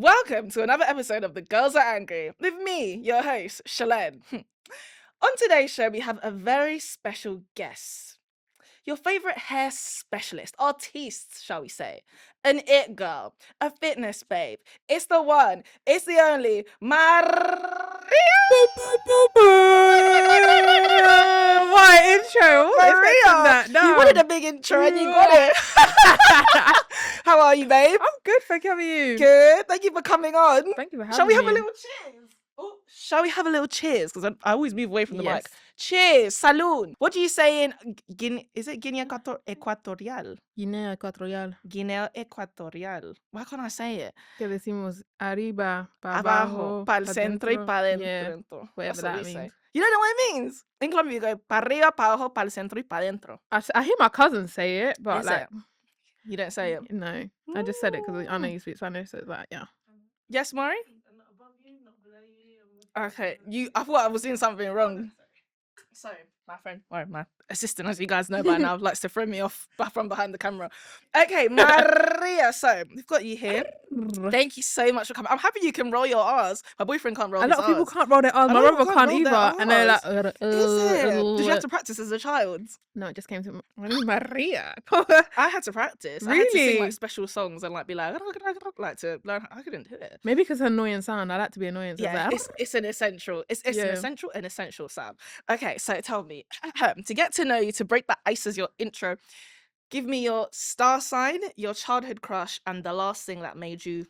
Welcome to another episode of The Girls Are Angry with me, your host, Shelen. On today's show, we have a very special guest. Your favorite hair specialist, artiste, shall we say. An it girl, a fitness babe. It's the one, it's the only, Maria! What intro? What Maria! that? You wanted a big intro and you got it. How are you, babe? I'm good, thank you. How are you? Good. Thank you for coming on. Thank you for having Shall we have me. a little cheers? Oh, shall we have a little cheers? Because I always move away from the mic. Yes. Cheers. Salud. What do you say in Guinea? Is it Guinea Equatorial? Guinea Ecuatorial. Guinea Equatorial. Why can't I say it? Que decimos arriba, para Abajo, abajo, para el centro y para Yeah, dentro. whatever That's what that we say. means. You don't know what it means? In Colombia, you go para arriba, para abajo, para el centro y para dentro. I hear my cousins say it, but Is like, it? You don't say it. no. I just said it because I know you speak Spanish, so it's like, yeah. Yes, Maury? Okay, I thought I was doing something wrong. Sorry, my friend, or my assistant, as you guys know by now, likes to throw me off from behind the camera. Okay, Maria, so we've got you here. Thank you so much for coming. I'm happy you can roll your R's. My boyfriend can't roll A his lot of people R's. can't roll their R's. A My lot of brother people can't can't roll either. their And they're like, Is it? Did you have to practice as a child? No, it just came to Maria. I had to practice. I had to sing Really? like special songs and like be like to learn. I couldn't do it. Maybe because annoying sound. I like to be annoying. So Yeah, it's it's an essential. It's Yeah. an essential sound. Okay, so tell me, to get to know you, to break that ice as your intro, give me your star sign, your childhood crush, and the last thing that made you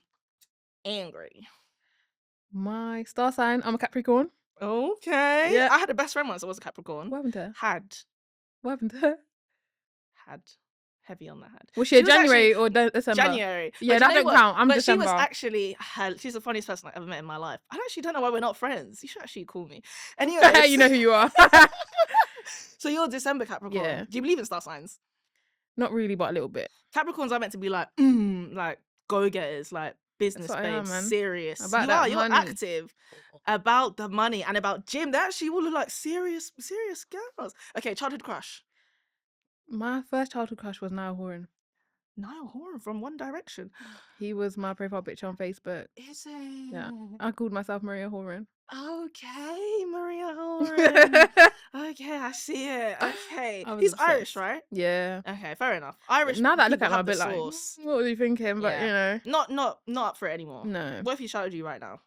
angry. my star sign. I'm a Capricorn. Okay. Yeah. I had a best friend once. I was a Capricorn. What happened to her? Had What happened to her? heavy on the head. Was she a She was January or December? January. Yeah, But that you know don't what? count. I'm But December. she was actually she's the funniest person I've ever met in my life. I actually don't know why we're not friends. You should actually call me. Anyway, You know who you are. So you're December Capricorn. Yeah. Do you believe in star signs? Not really, but a little bit. Capricorns are meant to be like go-getters, like business what I am, babes, man. serious. About You that are, you're money. active about the money and about gym. They actually all look like serious girls. Okay, childhood crush. My first childhood crush was Niall Horan. Niall Horan from One Direction. He was my profile picture on Facebook. Is it? Yeah. I called myself Maria Horan. Okay, Maria Horan. Okay, I see it. Okay. I was He's obsessed. Irish, right? Yeah. Okay, fair enough. Irish. Now that I look people at him, I'm a have the bit like, sauce. what were you thinking? But Yeah. you know, Not up for it anymore. no. What if he shouted you right now?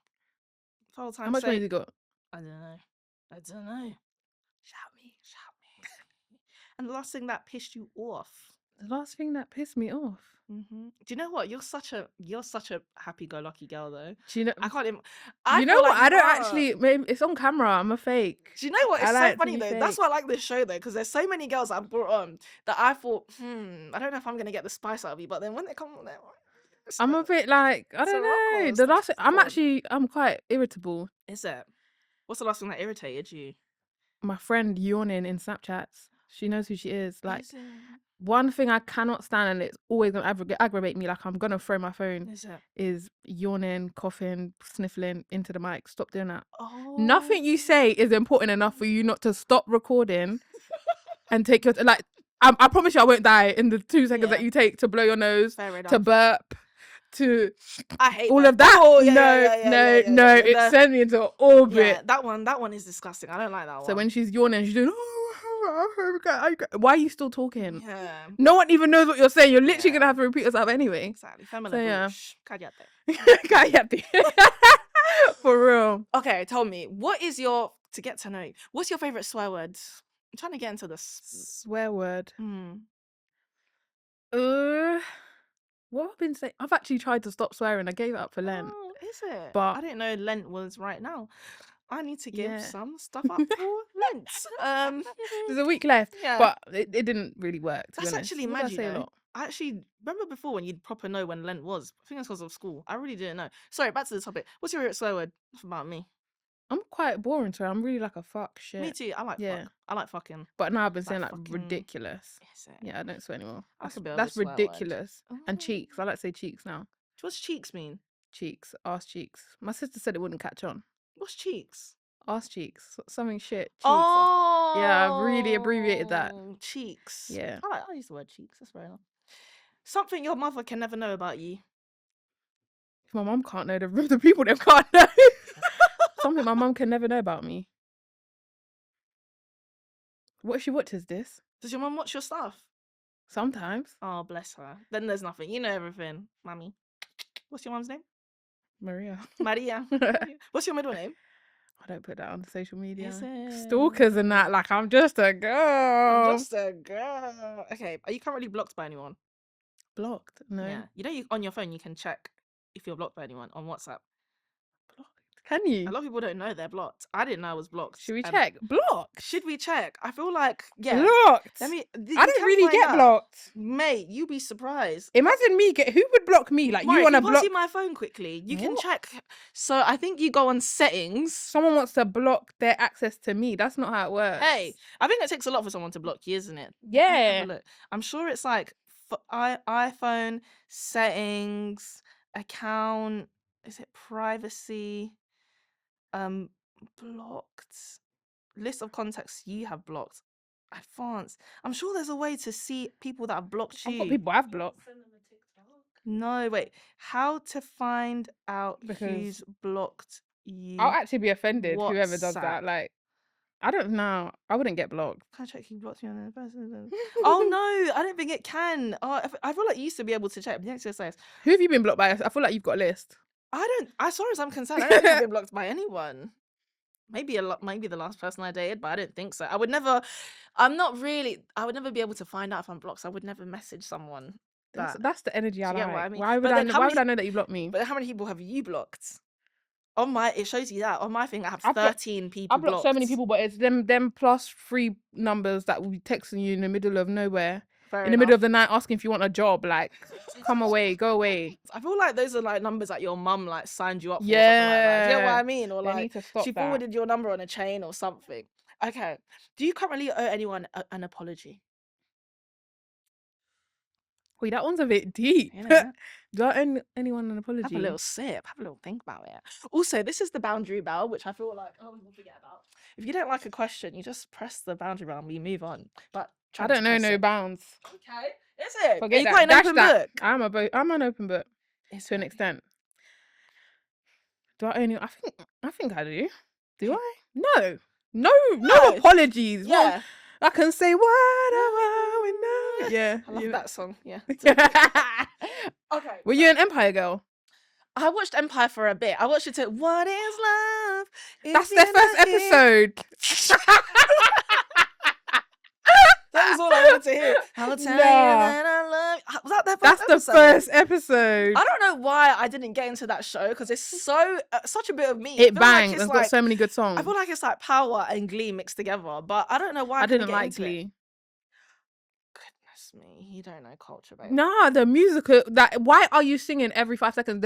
Whole time How much money say, has he got? I don't know. Shout me. And the last thing that pissed you off. The last thing that pissed me off. Do you know what? You're such a happy-go-lucky girl, though. Do you know? I can't even. You know what? I don't actually. Maybe it's on camera. I'm a fake. Do you know what? It's I so like to funny be though. That's fake. why I like this show though, because there's so many girls that I've brought on that I thought, I don't know if I'm gonna get the spice out of you, but then when they come on there, I'm a bit like, I It's a don't rock know. horse, The that's last, good. I'm quite irritable. Is it? What's the last thing that irritated you? My friend yawning in Snapchats. She knows who she is. Like, Is it? one thing I cannot stand, and it's always gonna aggravate me. Like, I'm gonna throw my phone. Is it? Is yawning, coughing, sniffling into the mic. Stop doing that. Oh. Nothing you say is important enough for you not to stop recording and take your like. I promise you, I won't die in the 2 seconds that Yeah. you take to blow your nose, Fair enough. to burp, to I hate all that. of that. Oh, yeah, no, yeah. it sends me into orbit. Yeah, that one is disgusting. I don't like that one. So when she's yawning, she's doing. Why are you still talking? Yeah. No one even knows what you're saying. You're literally Yeah. gonna have to repeat yourself anyway. Exactly. Femela So, yeah. Bush. Cállate. For real. Okay, tell me, to get to know you, what's your favorite swear word? I'm trying to get into this. Swear word. Hmm. What have I been saying? I've actually tried to stop swearing. I gave it up for Lent. Oh, is it? But- I didn't know Lent was right now. I need to give Yeah. some stuff up for Lent. There's a week left, Yeah. but it didn't really work. To be That's honest. actually What did I mad, you say a know. lot? I actually remember before when you'd proper know when Lent was. I think it's because of school. I really didn't know. Sorry, back to the topic. What's your favorite swear word? Enough about me. I'm quite boring, so I'm really like a fuck shit. Me too. I like Yeah. fuck. I like fucking. But now I've been saying Like like fucking- ridiculous. Is it? Yeah, I don't swear anymore. That's a bit of a That's swear word. ridiculous. And Oh. cheeks. I like to say cheeks now. What's cheeks mean? Cheeks. Ass cheeks. My sister said it wouldn't catch on. What's cheeks? Ass cheeks. Something shit. Cheeks. Oh, Yeah, I've really abbreviated that. Cheeks. Yeah. I use the word cheeks. That's fair enough. Something your mother can never know about you. My mum can't know the people that can't know. Something my mum can never know about me. What if she watches this? Does your mum watch your stuff? Sometimes. Oh, bless her. Then there's nothing. You know everything, mummy. What's your mum's name? Maria. Maria. What's your middle name? I don't put that on social media. Is it? Stalkers and that, like I'm just a girl. I'm just a girl. Okay, are you currently blocked by anyone? Blocked? No. Yeah. You know, on your phone you can check if you're blocked by anyone on WhatsApp. Blocked. Can you? A lot of people don't know they're blocked. I didn't know I was blocked. Should we check? Blocked? Should we check? I feel like, yeah. Blocked? I don't really get blocked. Mate, you'd be surprised. Imagine me who would block me? Like Right, you want to can you block see my phone quickly? You can What? check. So I think you go on settings. someone wants to block their access to me. That's not how it works. Hey, I think it takes a lot for someone to block you, isn't it? Have Yeah. a look. I'm sure it's like iPhone settings, account, is it privacy, blocked, list of contacts you have blocked, advanced. I'm sure there's a way to see people that have blocked I've got you. people I've blocked. No, wait. How to find out Because who's blocked you? I'll actually be offended whoever does WhatsApp. that. Like, I don't know. I wouldn't get blocked. Can I check who blocked me on the person? Oh no, I don't think it can. Oh, I feel like you used to be able to check. The answer says, Who have you been blocked by? I feel like you've got a list. as far as I'm concerned, I don't think I've been blocked by anyone. Maybe maybe the last person I dated, but I don't think so. I would never be able to find out if I'm blocked. So I would never message someone. That's the energy I Do you like. get what I mean? Why would But I then know? how Why many- would I know that you blocked me? But how many people have you blocked? It shows you that. On my thing, I have I've blocked- 13 people I blocked so many people, but it's them plus 3 numbers that will be texting you in the middle of nowhere, Fair in the middle of enough. the night, asking if you want a job. Like, come away, go away. I feel like those are like numbers that your mum like signed you up for. Or something like that. Do you get what Yeah. I mean? Or They like need to stop she that. forwarded your number on a chain or something. Okay. Do you currently owe anyone an apology? Wait, that one's a bit deep. You know? Do I owe anyone an apology? Have a little sip. Have a little think about it. Also, this is the boundary bell, which I feel like we'll forget about. If you don't like a question, you just press the boundary bell and we move on. But I don't know press no it. bounds. Okay. Is it? Forget Are you that. quite an Dash open that. book? I'm an open book Is to an it? extent. Do I only? I think I do. Do I? No. No No. apologies. Well, Yeah. I can say what I want. Yeah. I love you know. that song. Yeah. Okay. Were you an Empire girl? I watched Empire for a bit. I watched it to What is Love? That's If their you're first not here- episode. That was all I wanted to hear. I'll tell you Nah. that I love you. Was that their first That's the episode? first episode. I don't know why I didn't get into that show because it's so such a bit of me. I It feel like bangs. it's It's like, got so many good songs. I feel like it's like Power and Glee mixed together, but I don't know why I, I couldn't didn't get like into it. Glee. Goodness me, you don't know culture, babe. Nah, the musical. Why are you singing every 5 seconds?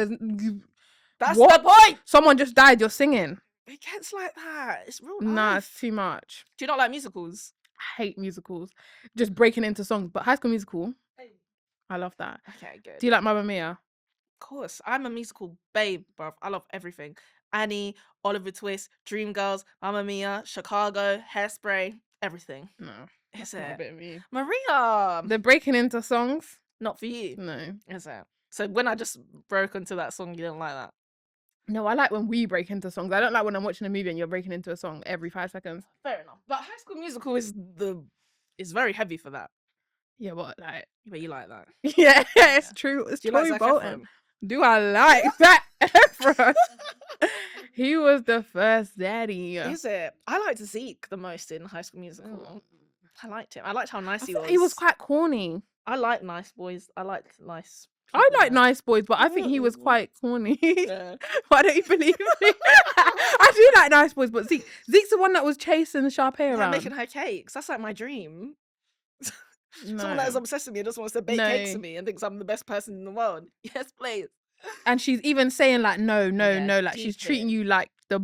That's What? the point. Someone just died. You're singing. It gets like that. It's real Nah, life. it's too much. Do you not like musicals? I hate musicals. Just breaking into songs. But High School Musical, I love that. Okay, good. Do you like Mamma Mia? Of course, I'm a musical babe, bruv. I love everything. Annie, Oliver Twist, Dreamgirls, Mamma Mia, Chicago, Hairspray, everything. No. Is Not a it? bit of me. Maria, The breaking into songs? not for you. No. Is it? So when I just broke into that song, you didn't like that? No, I like when we break into songs. I don't like when I'm watching a movie and you're breaking into a song every 5 seconds. Fair enough. But High School Musical is very heavy for that. Yeah, what? Like, But you like that. yeah, it's true. It's Do you like Troy Zac Bolton. Efron? Do I like that Efron? He was the first daddy. Is it? I liked Zeke the most in High School Musical. I liked him. I liked how nice I he thought was. he was quite corny. I like nice boys. I like nice. I people, like man. Nice Boys, but I think he was quite corny. Yeah. Why don't you believe me? I do like Nice Boys, but Zeke's the one that was chasing Sharpay Yeah, around. making her cakes. That's like my dream. No. Someone that is obsessed with me and just wants to bake cakes for me and thinks I'm the best person in the world. Yes, please. And she's even saying like, no, Yeah, like she's deep treating it. you like the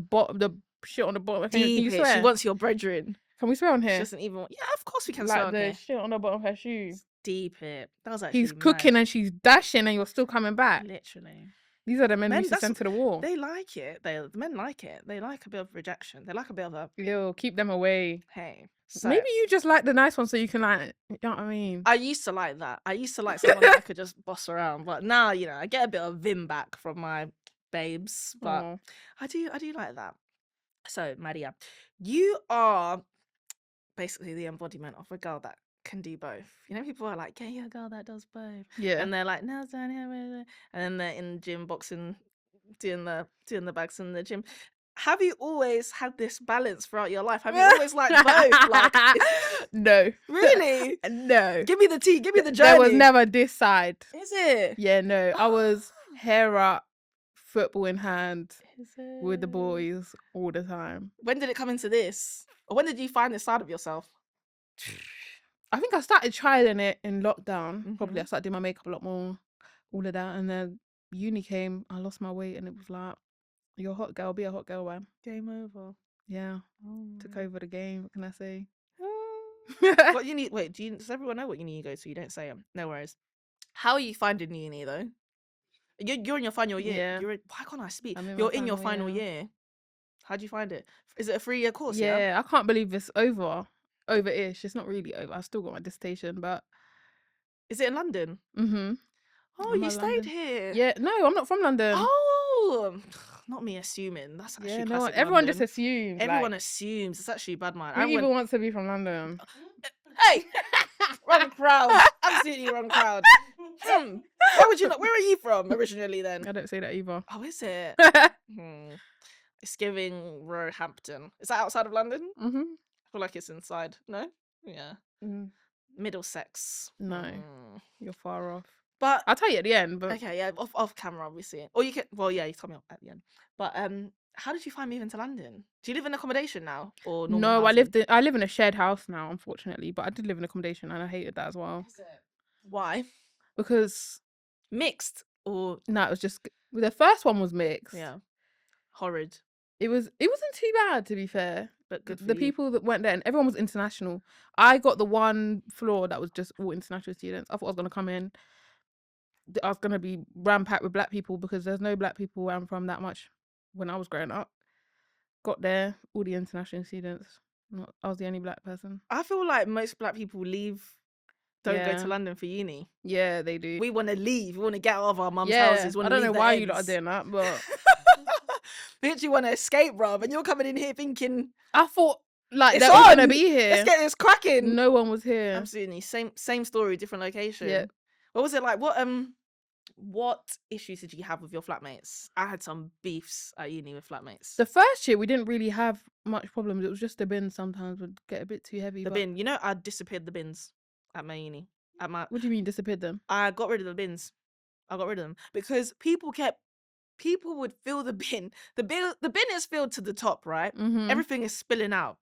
shit on the bottom of her. Can you Deep it. swear? She wants your brethren. Can we swear on She here? doesn't even. Yeah, of course we can swear Like on the here. shit on the bottom of her shoe. Deep it. That was actually He's cooking mad. and she's dashing and you're still coming back. Literally. These are the men we Men, used to that's send to the war. they like it. The men like it. They like a bit of rejection. They like a bit of a Ew, keep them away. hey. So Maybe you just like the nice one so you can like, you know what I mean? I used to like that. I used to like someone that I could just boss around. But now, I get a bit of vim back from my babes. But Aw. I do like that. So, Maria, you are basically the embodiment of a girl that can do both. People are like, yeah, a girl that does both. Yeah. And they're like, no, and then they're in the gym boxing, doing the bags in the gym. Have you always had this balance throughout your life? Have you always liked both? Like, no. really? No. Give me the tea. Give me the journey. There was never this side. Is it? Yeah, no. I was hair up, football in hand, Is it? with the boys all the time. When did it come into this? Or when did you find this side of yourself? I think I started trialing it in lockdown. Probably I started doing my makeup a lot more, all of that. And then uni came, I lost my weight, and it was like, you're a hot girl, be a hot girl, man. Game over. Yeah, Oh, took over the game. What can I say? What uni? Wait, does everyone know what uni you go to? You don't say them. No worries. How are you finding uni though? You're in your final year. Yeah. Why can't I speak? I'm in my You're in your final final year. year. How do you find it? Is it a 3-year course? Yeah, I can't believe it's over-ish. It's not really over. I've still got my dissertation, but Is it in London? mm-hmm. Oh, I'm you at stayed London. here. Yeah, no, I'm not from London. Oh, not me assuming. That's actually Yeah, no, classic everyone London. just assumes. Everyone assumes. It's actually bad mind. Who even wants to be from London? Hey, wrong crowd. Absolutely wrong crowd. Where would you not? Where are you from originally then? I don't say that either. Oh, is it? It's giving Roehampton. Is that outside of London? Mm-hmm. I feel like it's inside. No? Yeah. Mm. Middlesex. No, you're far off. But I'll tell you at the end. But okay, yeah, off camera, obviously. Or you can. Well, yeah, you told me at the end. But how did you find moving to London? Do you live in accommodation now, or normal no, housing? I live in a shared house now, unfortunately. But I did live in accommodation, and I hated that as well. Why? Because Mixed or no, it was just the first one was mixed. yeah, horrid. It wasn't too bad, to be fair. But good for the you. people that went there, and everyone was international. I got the one floor that was just all international students. I thought I was gonna come in. I was gonna be rampacked with black people because there's no black people where I'm from that much when I was growing up. Got there, all the international students. I was the only black person. I feel like most black people don't go Yeah. to London for uni. Yeah, they do. We want to leave. We want to get out of our mum's yeah, houses. We I wanna don't know leave the why you lot are ends. doing that, but We actually want to escape, bruv, and you're coming in here thinking I thought like it's they're all gonna on. be here. Let's get this cracking. No one was here. Absolutely, same story, different location. Yeah. What was it like? What issues did you have with your flatmates? I had some beefs at uni with flatmates. The first year we didn't really have much problems. It was just the bins sometimes would get a bit too heavy. The but bin, I disappeared the bins at my uni. What do you mean disappeared them? I got rid of the bins. I got rid of them because people would fill the bin. The bin is filled to the top, right? Mm-hmm. Everything is spilling out.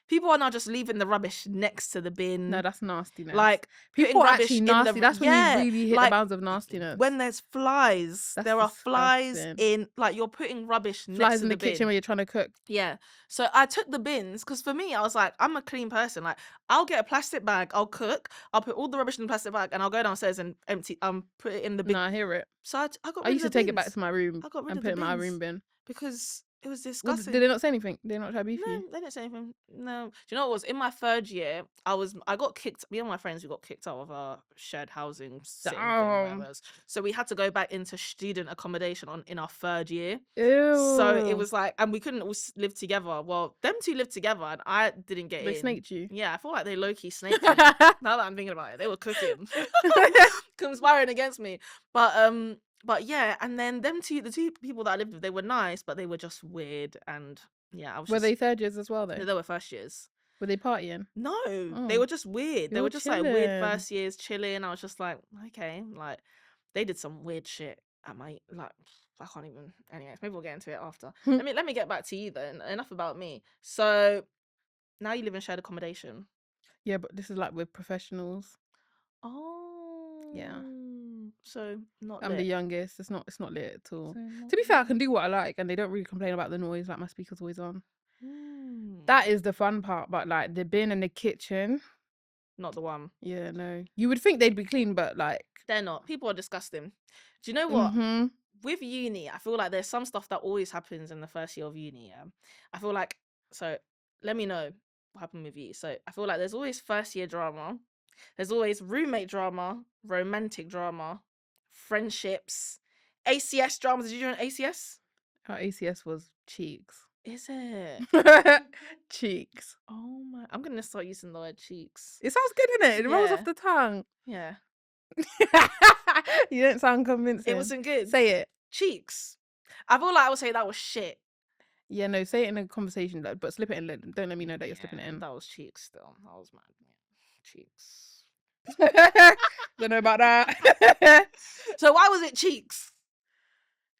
People are now just leaving the rubbish next to the bin. No, that's nastiness. Like people are rubbish actually in nasty. That's when you really hit the bounds of nastiness. When there's flies, That's there are flies disgusting. in. You're putting rubbish next Flies to in the bin. kitchen when you're trying to cook. Yeah. So I took the bins because for me, I was like, I'm a clean person. Like, I'll get a plastic bag, I'll cook, I'll put all the rubbish in the plastic bag, and I'll go downstairs and put it in the big. No, I hear it. So I got rid of I used to the take it back bins to my room I got rid and of put the it in my bins room bin. because it was Well, disgusting. did they not say anything? Did they not try to beef No, you? they didn't say anything. No. Do you know what it was? In my third year, I got kicked. Me and my friends, we got kicked out of our shared housing sitting thing, whatever it was. So we had to go back into student accommodation in our third year. Ew. So it was like, and we couldn't all live together. Well, them two lived together, and I didn't get in. They snaked you. Yeah, I feel like they low key snaked me. Now that I'm thinking about it, they were cooking, conspiring against me. But yeah, and then the two people that I lived with, they were nice, but they were just weird. And yeah, Were they third years as well though? They were first years. Were they partying? No, Oh. they were just weird. They You're were just like weird chilling. first years chilling. I was just like, okay, like they did some weird shit at my I can't even. Anyways, maybe we'll get into it after. let me get back to you then. Enough about me. So now you live in shared accommodation. Yeah, but this is like with professionals. Oh. Yeah. So not I'm lit. the youngest. It's not lit at all. So not To be fair, I lit. can do what I like, and they don't really complain about the noise. Like my speaker's always on. Mm. That is the fun part. But like the bin and the kitchen, Not the one. yeah, no. You would think they'd be clean, but like They're not. People are disgusting. Do you know what? mhm. with uni, I feel like there's some stuff that always happens in the first year of uni. Yeah, I feel like, so let me know what happened with you. So I feel like there's always first year drama, there's always roommate drama, romantic drama, friendships, ACS dramas. Did you do an ACS? Our ACS was cheeks. Is it? Cheeks. Oh my! I'm gonna start using the word cheeks. It sounds good, innit? It rolls Yeah. off the tongue. Yeah, You don't sound convincing. it wasn't good. Say it. Cheeks. I feel like I would say that was shit. Yeah, no, say it in a conversation, but slip it in. Don't let me know that you're slipping it in. That was cheeks still. I was mad. Yeah. Cheeks. Don't know about that. So why was it cheeks?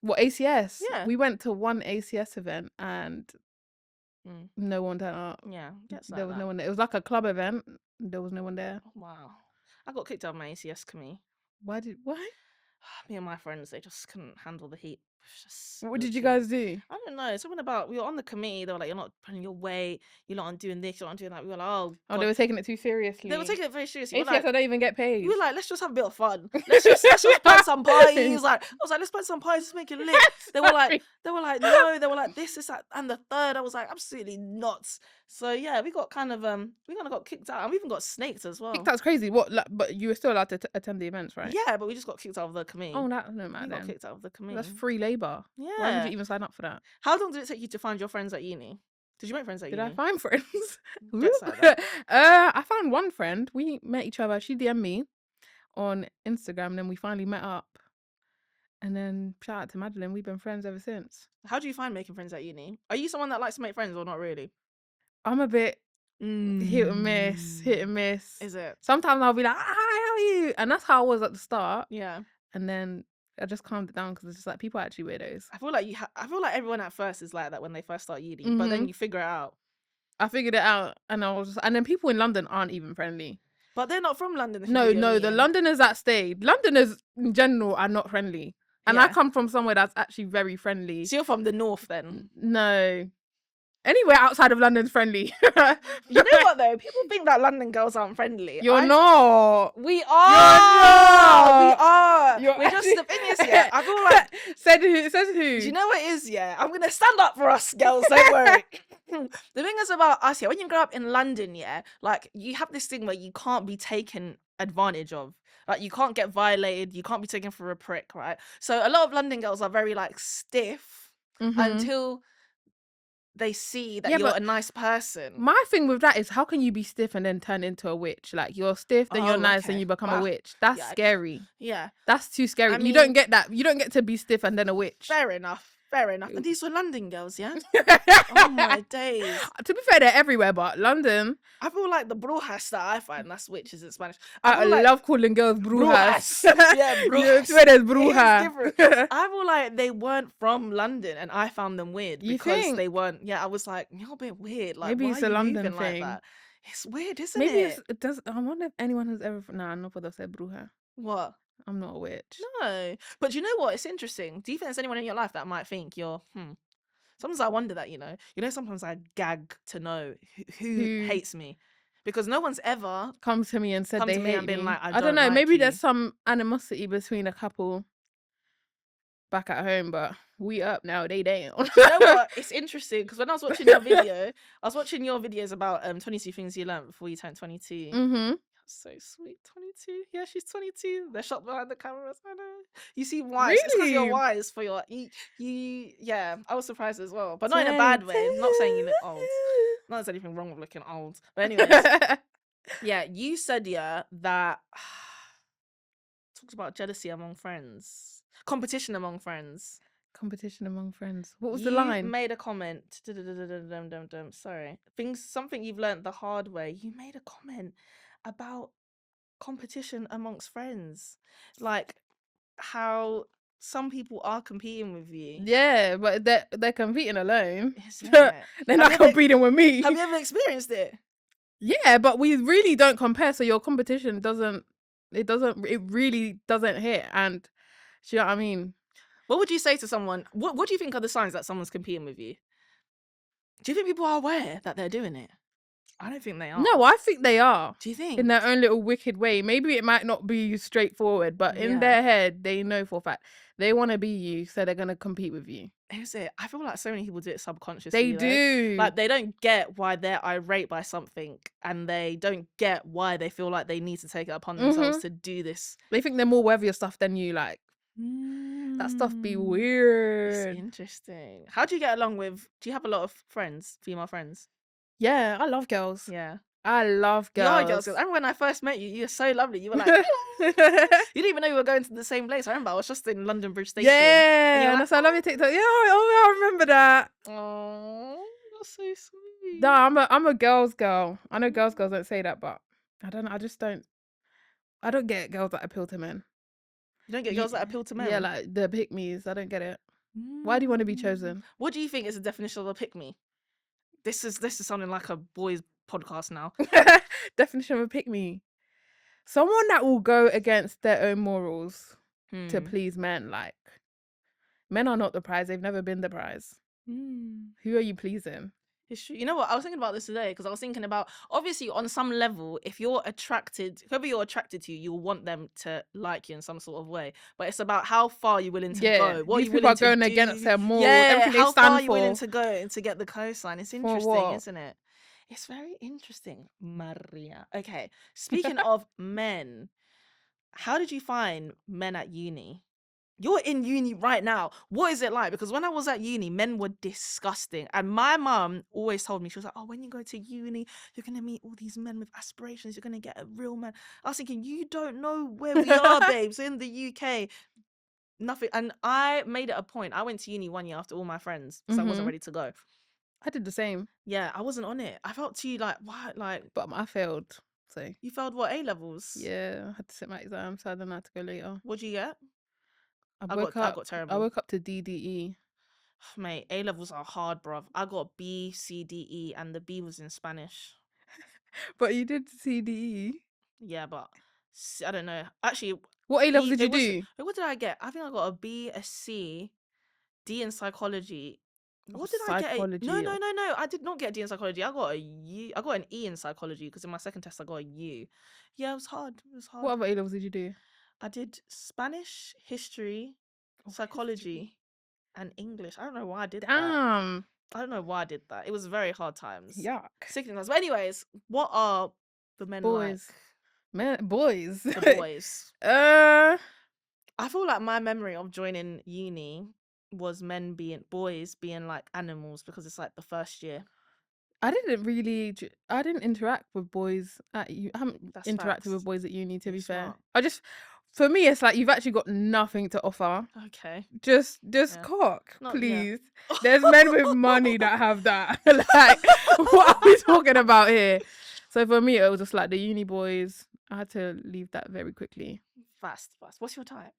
What, ACS? Yeah. We went to one ACS event and Mm. no one turned up. Yeah, gets like There was that. no one there. It was like a club event. There was no one there. Oh, wow. I got kicked out of my ACS committee. Why? Me and my friends, they just couldn't handle the heat. It was just What did you literally- guys do? I don't know. Something about, we were on the committee. They were like, you're not putting your weight. You're not doing this. You're not doing that. We were like, oh, Oh, God. they were taking it too seriously. They were taking it very seriously. ACS, I don't even get paid. We were like, let's just have a bit of fun. Let's just plan some parties. I was like, let's plan some parties. Let's make it lit. They were like, no. They were like, this, and the third. I was like, absolutely not. So yeah, we got kind of got kicked out, and we even got snaked as well. That's crazy. What? But you were still allowed to attend the events, right? Yeah, but we just got kicked out of the committee. Oh, that no we matter. got kicked out of the committee. That's free labor. Yeah. Why would you even sign up for that? How long did it take you to find your friends at uni? Did you make friends at Did uni? I find friends? Gets like that. I found one friend. We met each other. She DM'd me on Instagram, and then we finally met up. And then shout out to Madeline. We've been friends ever since. How do you find making friends at uni? Are you someone that likes to make friends or not really? I'm a bit hit and miss. Is it? Sometimes I'll be like, "Hi, how are you?" And that's how I was at the start. Yeah. And then I just calmed it down because it's just like people are actually weirdos. I feel like I feel like everyone at first is like that when they first start uni, but then you figure it out. I figured it out, and and then people in London aren't even friendly. But they're not from London. No, the Londoners that stayed, Londoners in general are not friendly. And I come from somewhere that's actually very friendly. So you're from the north then? No. Anywhere outside of London's friendly. You know what though? People think that London girls aren't friendly. You're not. We are. We are. You're We're just the thing is, yeah. I feel like said who? Says who? do you know what it is? Yeah, I'm gonna stand up for us girls. Don't worry. The thing is about us here. When you grow up in London, yeah, like you have this thing where you can't be taken advantage of. Like you can't get violated. You can't be taken for a prick, right? So a lot of London girls are very like stiff until they see that you're a nice person. My thing with that is how can you be stiff and then turn into a witch? Like you're stiff, then you're nice, and you become a witch. That's scary. Yeah. That's too scary. I You mean, don't get that. You don't get to be stiff and then a witch. Fair enough. And these were London girls, yeah? Oh my days. To be fair, they're everywhere, but London. I feel like the brujas that I find, that's witches in Spanish. I love calling girls brujas. Yeah, brujas. You swear there's It is bruja. different. I feel like they weren't from London and I found them weird You because think? they weren't. Yeah, I was like, you're a bit weird. Like, Maybe why it's are a you London moving like thing. that? It's weird, isn't Maybe it? it does. I wonder if anyone has ever. Nah, not for said bruja. What? I'm not a witch. No. But you know what? It's interesting. Do you think there's anyone in your life that might think you're, Sometimes I wonder that, you know. Sometimes I gag to know who hates me. Because no one's ever Come to me and said come they to me hate and been me. like, I I don't know. don't Maybe like there's you. some animosity between a couple back at home, but we up now. They down. You know what? It's interesting because when I was watching your video, I was watching your videos about 22 things you learned before you turned 22. So sweet, 22. Yeah, she's 22. They're shot behind the cameras. I know. You see wise. It's because you're Really? wise for your yeah. I was surprised as well, but not in a bad way. I'm not saying you look old. Not there's anything wrong with looking old. But anyways, yeah, you said that talks about jealousy among friends, competition among friends. Competition among friends. What was You the line? made a comment. Sorry. Something you've learnt the hard way. You made a comment about competition amongst friends. Like how some people are competing with you. Yeah, but they're competing alone. Isn't They're it? not competing with me. Have you ever experienced it? Yeah, but we really don't compare. So your competition it really doesn't hit. And do you know what I mean? What would you say to someone? What do you think are the signs that someone's competing with you? Do you think people are aware that they're doing it? I don't think they are. No, I think they are. Do you think? In their own little wicked way. Maybe it might not be straightforward, but in Yeah. their head, they know for a fact they want to be you, so they're gonna compete with you. Is it? I feel like so many people do it subconsciously. They though. do. Like they don't get why they're irate by something, and they don't get why they feel like they need to take it upon themselves to do this. They think they're more worthy of stuff than you. Like that stuff be It's weird. interesting. How do you get along with? Do you have a lot of friends, female friends? Yeah, I love girls. Yeah, I love you are girls. girls. I remember when I first met you, you were so lovely. You were like, you didn't even know we were going to the same place. I remember I was just in London Bridge Station. Yeah, and like, I love your TikTok. Yeah, I remember that. Oh, that's so sweet. No, I'm a girls girl. I know girls don't say that, but I don't know. I don't get girls that appeal to men. You don't get girls that appeal to men? Yeah, like the pick-me's. I don't get it. Why do you want to be chosen? What do you think is the definition of a pick-me? This is sounding like a boys podcast now. Definition of a pick-me. Someone that will go against their own morals to please men. Like, men are not the prize. They've never been the prize. Who are you pleasing? It's true. You know what? I was thinking about this today because I was thinking about, obviously, on some level, if you're attracted, whoever you're attracted to, you'll want them to like you in some sort of way. But it's about how far you're willing to go. What these you people willing are going to do. against their morals. Yeah, everything how they stand far are you for. willing to go and to get the cosign? It's interesting, what? isn't it? It's very interesting, Maria. Okay, speaking of men, how did you find men at uni? You're in uni right now. What is it like? Because when I was at uni, men were disgusting. And my mum always told me, she was like, oh, when you go to uni, you're going to meet all these men with aspirations. You're going to get a real man. I was thinking, you don't know where we are, babes, in the UK. Nothing. And I made it a point. I went to uni 1 year after all my friends because I wasn't ready to go. I did the same. Yeah, I wasn't on it. I felt too like, what? Like, but I failed. So you failed what, A-levels? Yeah, I had to sit my exam, so I don't have to go later. What'd you get? I got terrible. I woke up to DDE. Mate, A-levels are hard, bruv. I got B, C, D, E, and the B was in Spanish. But you did CDE. Yeah, but I don't know. Actually, what A-levels did you do? What did I get? I think I got a B, a C, D in psychology. What did psychology I get? No. I did not get a D in psychology. I got a U. I got an E in psychology because in my second test I got a U. Yeah, it was hard. What other A-levels did you do? I did Spanish, history, psychology, and English. I don't know why I did that. Damn. I don't know why I did that. It was very hard times. Yuck. Sickening times. But anyways, what are the men boys? Boys. The boys. I feel like my memory of joining uni was boys being like animals because it's like the first year. I didn't interact with boys at uni. I haven't interacted with boys at uni, to be fair. For me, it's like you've actually got nothing to offer. Okay. Just cock, please. There's men with money that have that. Like, what are we talking about here? So for me, it was just like the uni boys. I had to leave that very quickly. Fast. What's your type?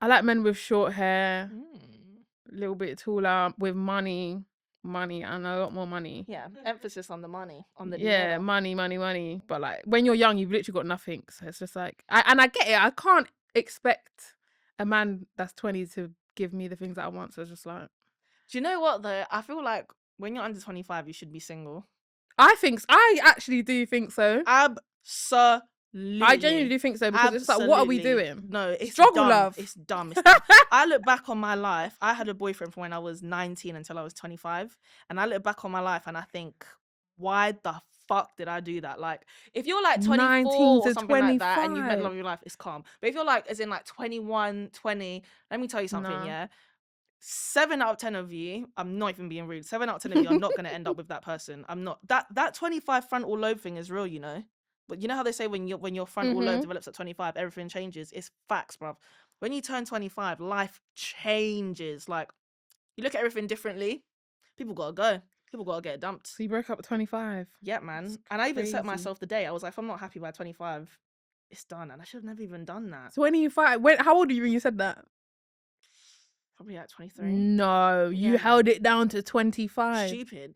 I like men with short hair, a little bit taller, with money and a lot more money. Yeah, emphasis on the money, on the dinero. Money. But like when you're young, you've literally got nothing. So it's just like, I get it. I can't expect a man that's 20 to give me the things that I want. So it's just like, do you know what though? I feel like when you're under 25, you should be single. I actually do think so. Absolutely. I genuinely do think so because it's like, what are we doing? No, it's struggle dumb. love. It's dumb. I look back on my life. I had a boyfriend from when I was 19 until I was 25, and I look back on my life and I think, why the fuck did I do that? Like, if you're like 24 or something 25. Like that, and you've met the love of your life, it's calm. But if you're like, as in like 21, 20, let me tell you something. Yeah, 7 out of 10 of you, I'm not even being rude. 7 out of 10 of you are not going to end up with that person. I'm not. That 25 frontal lobe thing is real, you know. But you know how they say when your frontal lobe develops at 25, everything changes? It's facts, bruv. When you turn 25, life changes. Like, you look at everything differently. People gotta go. People gotta get dumped. So you broke up at 25? Yeah, man. And I even set myself the day. I was like, if I'm not happy by 25, it's done. And I should have never even done that. 25? How old are you when you said that? Probably like 23. No, you held it down to 25. Stupid.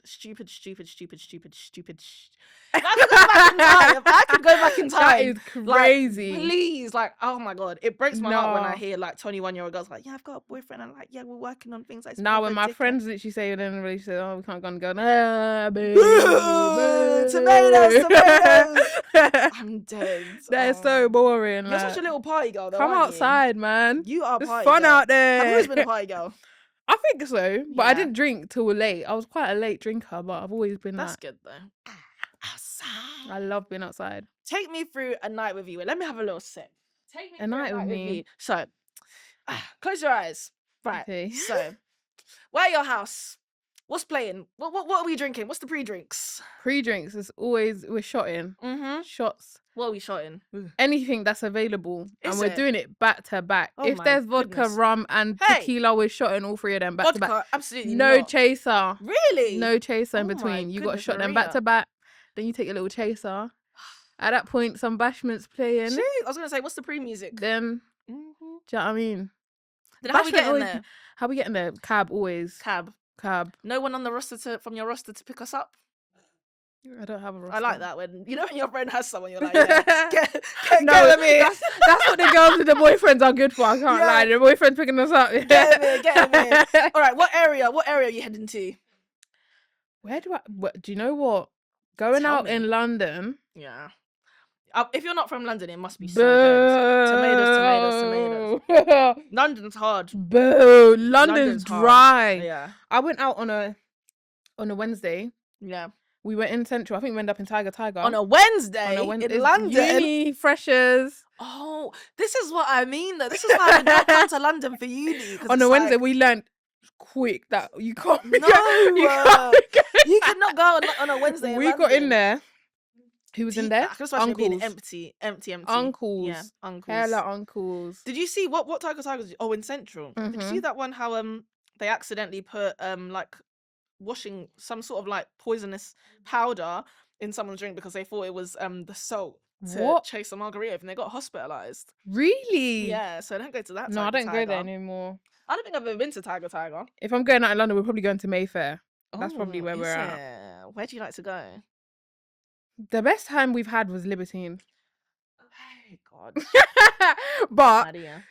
If I could go back in time, if I could go back in time, That is crazy. Like, please, like, oh my god, it breaks my heart when I No. hear like 21-year-old girls like, yeah, I've got a boyfriend, and like, yeah, we're working on things like. Now when my friends literally say in a relationship, oh, we can't go and go, baby, tomatoes. I'm dead. They're so boring. You're such a little party girl, though. Come aren't outside, man. You are a There's party fun girl. out there. Have you always been a party girl? I think so, but I Yeah. didn't drink till late. I was quite a late drinker, but I've always been That's that. good though. Outside. I love being outside. Take me through a night with you. Let me have a little sip. Take me A through night with me. you. So, close your eyes. Right. Okay. So, we're at your house. What's playing? What are we drinking? What's the pre-drinks? Pre-drinks is always, we're shotting. Mm-hmm. Shots. What are we shotting? Anything that's available. Is and we're it? doing it back to back. Oh If my there's vodka, goodness. rum, and Hey! tequila, we're shotting all three of them back to back. Vodka? Absolutely No not. chaser. Really? No chaser in Oh my between. You got to goodness, shot them back Maria. to back. Then you take a little chaser. At that point, some bashment's playing. Shoot, I was gonna say, what's the pre-music? Then, Mm-hmm. do you know what I mean? Then how we Bashment getting always- there? How we getting there? Cab always. Cab. Cab. No one on the roster from your roster to pick us up. I don't have a roster. I like that when when your friend has someone, you're like, yeah, get No, them in. that's what the girls with the boyfriends are good for. I can't Yeah. lie. The boyfriend's picking us up. Get them in. All right, what area are you heading to? Where do you know what? Going Tell out me. in London. Yeah. If you're not from London, it must be so good. Tomatoes. London's hard. Boo. London's London's hard. dry. Yeah. I went out on a Wednesday. Yeah. We were in Central. I think we ended up in Tiger. On a Wednesday in it's London. Uni freshers. Oh, this is what I mean though. This is why I did not come to London for uni. On a Wednesday, we learned quick that you can't. No, you cannot go on a Wednesday. We got in there. Who was in there? I can just imagine it being Uncles. empty. Uncles. Yeah, uncles. Hella uncles. Did you see what Tigers? Oh, in Central. Did you see that one? How they accidentally put like washing some sort of like poisonous powder in someone's drink because they thought it was the salt to chase a margarita and they got hospitalized. Really? Yeah, so don't go to that. No, I don't Tiger. go there anymore. I don't think I've ever been to Tiger. If I'm going out in London, we're probably going to Mayfair. That's probably where is we're at. it? Where do you like to go? The best time we've had was Libertine. Oh God, But Maria.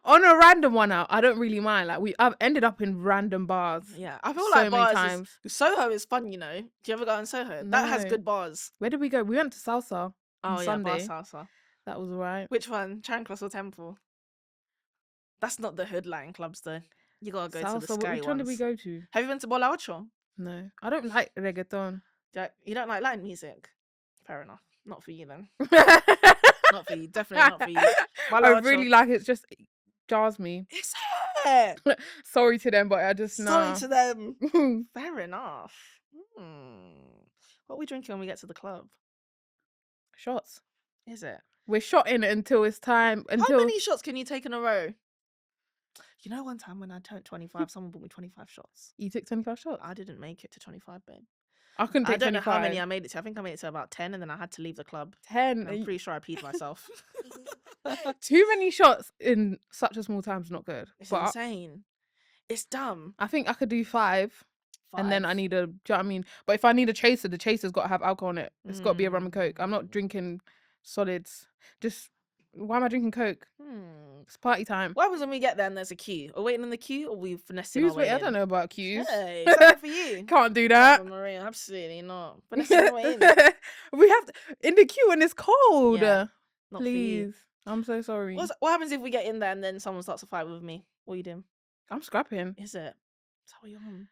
on a random one out, I don't really mind. Like I've ended up in random bars. Yeah, I feel so like many bars times. Soho is fun, you know. Do you ever go in Soho? That has No. good bars. Where did we go? We went to Salsa. Oh yeah, Sunday. bar salsa. That was alright. Which one? Charing Cross or Temple? That's not the hood Latin clubs though. You gotta go to the Salsa. sky Which one did we ones. go to? Have you been to Bola Ocho? No, I don't like reggaeton. You don't like Latin music? Fair enough. Not for you then. I Not for you. Definitely not for you. Bola Ocho. really like it. It's just jars me. Is it? Sorry to them, but I just Sorry to them. nah. Fair enough. What are we drinking when we get to the club? Shots. Is it? We're shotting it until it's time. How many shots can you take in a row? You know, one time when I turned 25, someone bought me 25 shots. You took 25 shots. I didn't make it to 25, babe. I couldn't I take don't know 25. how many I made it to. I think I made it to about 10 and then I had to leave the club. 10. And I'm pretty sure I peed myself. Too many shots in such a small time is not good. It's But insane. It's dumb. I think I could do 5. And then I 5. need do you know what I mean? But if I need a chaser, the chaser's got to have alcohol in it. It's got to be a rum and coke. I'm not drinking solids. Just, why am I drinking coke? It's party time. What happens when we get there and there's a queue? Are we waiting in the queue or are we finessing our Who's way wait? I in? don't know about queues. Hey, is that for you? Can't do that. Oh, Maria, absolutely not. Finessing our way in. We have to, in the queue and it's cold. Yeah, Not for you. Please. I'm so sorry. What happens if we get in there and then someone starts a fight with me? What are you doing? I'm scrapping. Is it? Is that what you're on?